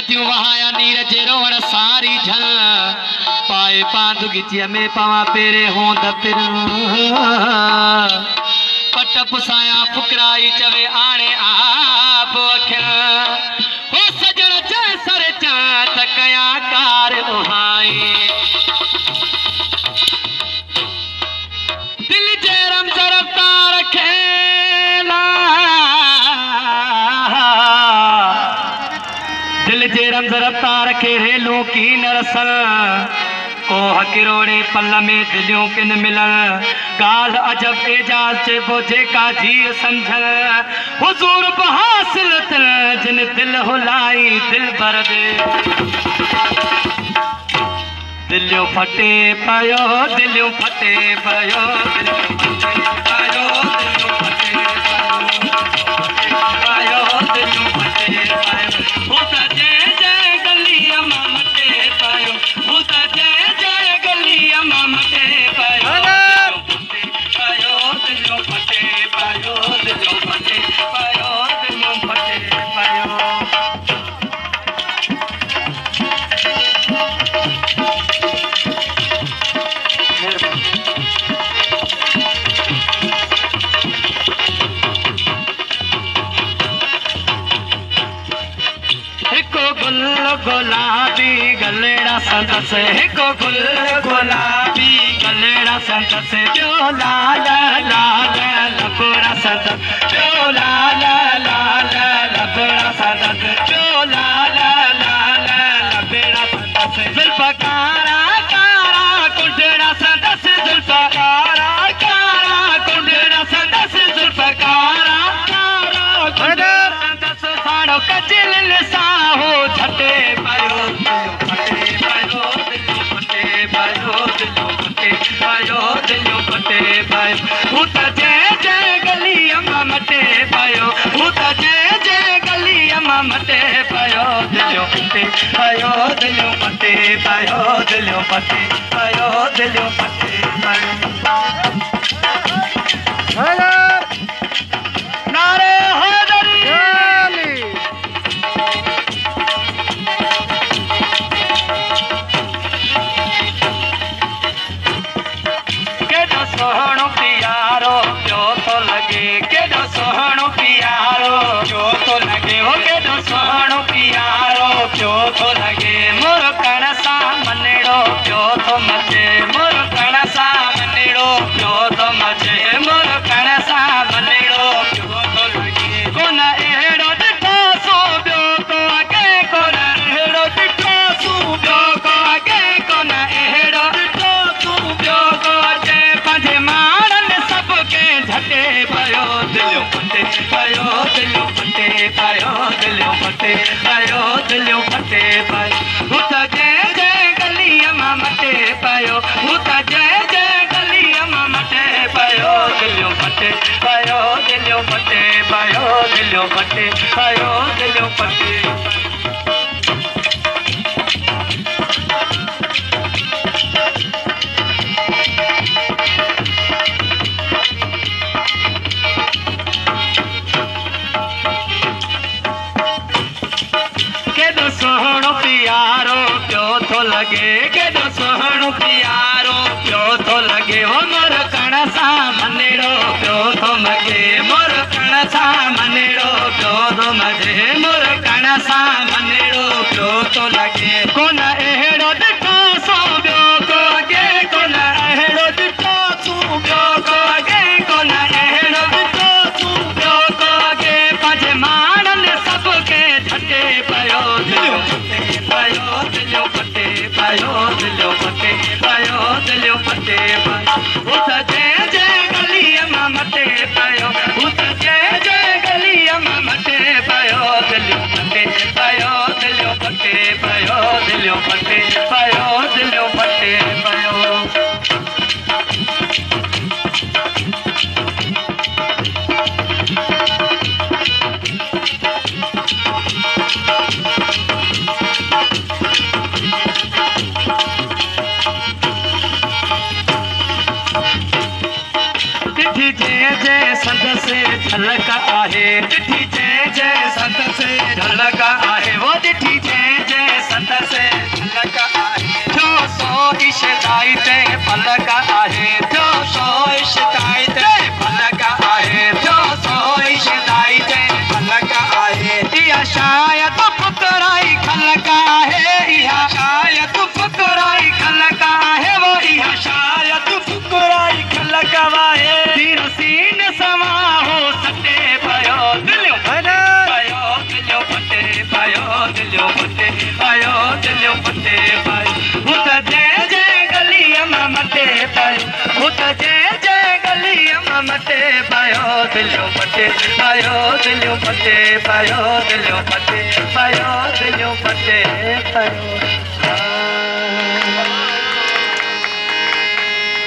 नदियूं वहाया नीर जे रोवण सारी झल पाए पांधु गिचीअ में पवा पेरे होंद पिर पट पुसाया फुकराई चवे आणे आप अखिल हो सजण जय सर चात कया कार उहाई दिल जे रमज़ रफ्तार खेला दिल जे रमज़ रफ्तार खे रेलू की नरसल कोह किरोड़े पल में दिलियों किन मिलन गाल अजब एजाज चेबो जेका धीर समझल हुजूर बहासिल तिल जिन दिल हुलाई दिल भर दे दिलियों फटे पयो दिलियों फटे पयो दिलियों फटे पयो दिलियों फटे पयो हो त जय जय गलिया ममते पयो हो त जय जय गलिया ममते पयो दिलियों फटे पयो दिलियों फटे पयो दिलियों फटे पयो गुलाबी गलेड़ा संदस हिको गुल गुलाबी गलेड़ा संदस जो लाल लाल लबड़ा संदस जो लाल लाल लबड़ा संदस जो लाल लाल लबड़ा संदस जुल्फ़ कारा कारा कुंडड़ा संदस जुल्फ़ कारा कारा कुंडड़ा संदस जुल्फ़ कारा कारा कुंडड़ा संदस साड़ो कचिल साहो झटे पायो फटे पायो दिलियों फटे पायो दिलियों फटे पायो दिलियों फटे पायो हूं त जय जय गलिया मटे पायो हूं त जय जय गलिया मटे पायो दिलियों फटे पायो दिलियों फटे पायो दिलियों फटे पायो दिलियों फटे पायो नारे सोहणो प्यारो क्यों तो लगे केडो सोहणो प्यारो क्यों तो लगे हो केडो सोहणो प्यारो क्यों तो लगे मोर कण सा मनेड़ो क्यों तो मचे मोर कण सा मनेड़ो क्यों तो मचे मोर कण सा मनेड़ो क्यों तो लगे कोन एड़ो दिठो सो बियो तो अगे कोन एड़ो दिठो सू बियो को अगे कोन एड़ो दिठो सू बियो को अचे पंजे मारन सबके झटे पायो दिलियों फटे पायो दिलियों फटे पायो दिलियों फटे पायो दिलियों फटे पायो हूं त जय जय गलिया मटे पायो हूं त जय जय गलिया मटे पायो दिलियों फटे पायो दिलियों फटे पायो दिलियों फटे पायो दिलियों फटे सोहणो प्यारो क्यों तो लगे केडो सोहणो प्यारो क्यों तो लगे हो मोर कण सा मनेड़ो क्यों तो मगे मोर कण सा मनेड़ो क्यों तो मगे मोर कण सा मनेड़ो क्यों तो लगे कोन एड़ो दिठो सो बियो को अगे कोन एड़ो दिठो सू बियो को अगे कोन एड़ो दिठो सू बियो को अगे पंजे मारन सबके झटे पयो दिलियों फटे पायो दिलियों फटे पायो दिलियों फटे पायो दिलियों फटे पायो हूं त जय जय गलिया मटे पायो हूं त जय जय गलिया मटे पायो दिलियों फटे पायो दिलियों फटे पायो दिलियों फटे पायो दिलियों फटे पायो झलक आहे डिठी जय जय संत से झलक आहे वो डिठी जय इश्ताई ते फलक आहे थियो सो इश्ताई ते फलक आहे थियो सो इश्ताई ते फलक आहे इहा शायद फुकराई खलक आहे इहा शायद फुकराई खलक आहे वो इहा शायद फुकराई खलक आहे तीर सीन समा हो सटे पयो दिलियो पयो दिलियो पटे पयो दिलियो पटे पयो दिलियो पटे पयो हुत जय जय गली मते पयो हुत जय जय गली मते पयो दिलियो पटे पयो दिलियो पटे पयो दिलियो पटे पयो दिलियो पटे पयो